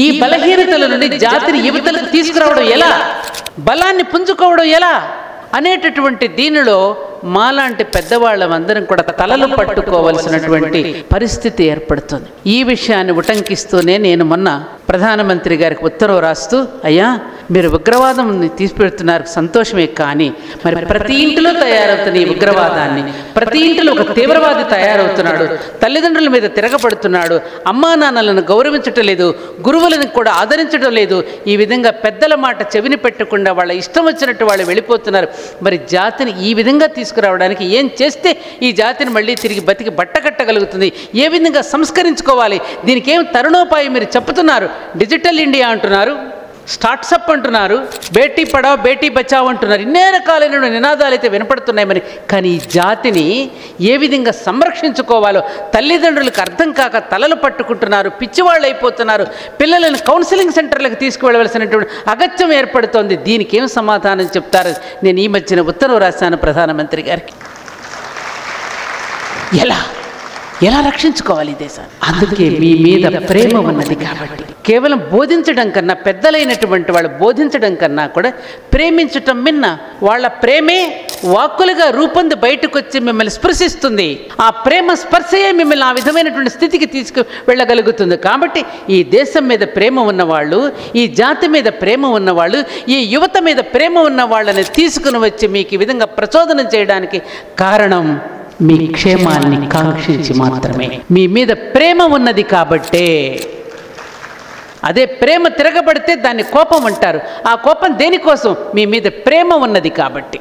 ఈ బలహీనతల నుండి జాతిని యువతలకు తీసుకురావడం ఎలా, బలాన్ని పుంజుకోవడం ఎలా అనేటటువంటి దీనిలో మాలాంటి పెద్దవాళ్ళమందరం కూడా తలలు పట్టుకోవలసినటువంటి పరిస్థితి ఏర్పడుతుంది. ఈ విషయాన్ని ఉటంకిస్తూనే నేను మొన్న ప్రధానమంత్రి గారికి ఉత్తరం రాస్తూ, అయ్యా మీరు ఉగ్రవాదం తీసుకెళ్తున్నారు సంతోషమే, కానీ మరి ప్రతి ఇంటిలో తయారవుతున్న ఈ ఉగ్రవాదాన్ని, ప్రతి ఇంటిలో ఒక తీవ్రవాది తయారవుతున్నాడు, తల్లిదండ్రుల మీద తిరగబడుతున్నాడు, అమ్మా నాన్నలను గౌరవించటం లేదు, గురువులను కూడా ఆదరించడం లేదు, ఈ విధంగా పెద్దల మాట చెవిని పెట్టకుండా వాళ్ళ ఇష్టం వచ్చినట్టు వాళ్ళు వెళ్ళిపోతున్నారు. మరి జాతిని ఈ విధంగా తీసుకురావడానికి ఏం చేస్తే ఈ జాతిని మళ్ళీ తిరిగి బతికి బట్టకట్టగలుగుతుంది, ఏ విధంగా సంస్కరించుకోవాలి, దీనికి ఏం తరుణోపాయం మీరు చెప్తున్నారు. డిజిటల్ ఇండియా అంటున్నారు, స్టార్ట్సప్ అంటున్నారు, బేటీ పడావ్ బేటీ బచావ్ అంటున్నారు, ఇన్నే రకాలైన నినాదాలు అయితే వినపడుతున్నాయి. మరి కానీ ఈ జాతిని ఏ విధంగా సంరక్షించుకోవాలో తల్లిదండ్రులకు అర్థం కాక తలలు పట్టుకుంటున్నారు, పిచ్చివాళ్ళు అయిపోతున్నారు, పిల్లలను కౌన్సిలింగ్ సెంటర్లకు తీసుకువెళ్ళవలసినటువంటి అగత్యం ఏర్పడుతోంది. దీనికి ఏం సమాధానం చెప్తారు? నేను ఈ మధ్యన ఉత్తరం రాశాను ప్రధానమంత్రి గారికి. ఎలా రక్షించుకోవాలి ఈ దేశాన్ని? అందుకే మీ మీద ప్రేమ ఉన్నది కాబట్టి కేవలం బోధించడం కన్నా, పెద్దలైనటువంటి వాళ్ళు బోధించడం కన్నా కూడా ప్రేమించటం మిన్న వాళ్ళ ప్రేమే వాక్కులుగా రూపొంది బయటకు వచ్చి మిమ్మల్ని స్పృశిస్తుంది. ఆ ప్రేమ స్పర్శయే మిమ్మల్ని ఆ విధమైనటువంటి స్థితికి తీసుకు వెళ్ళగలుగుతుంది. కాబట్టి ఈ దేశం మీద ప్రేమ ఉన్నవాళ్ళు, ఈ జాతి మీద ప్రేమ ఉన్నవాళ్ళు, ఈ యువత మీద ప్రేమ ఉన్న వాళ్ళని తీసుకుని వచ్చి మీకు ఈ విధంగా ప్రచోదనం చేయడానికి కారణం మీ క్షేమాన్ని కాంక్షించి మాత్రమే. మీ మీద ప్రేమ ఉన్నది కాబట్టే. అదే ప్రేమ తిరగబడితే దాన్ని కోపం అంటారు. ఆ కోపం దేనికోసం? మీ మీద ప్రేమ ఉన్నది కాబట్టి.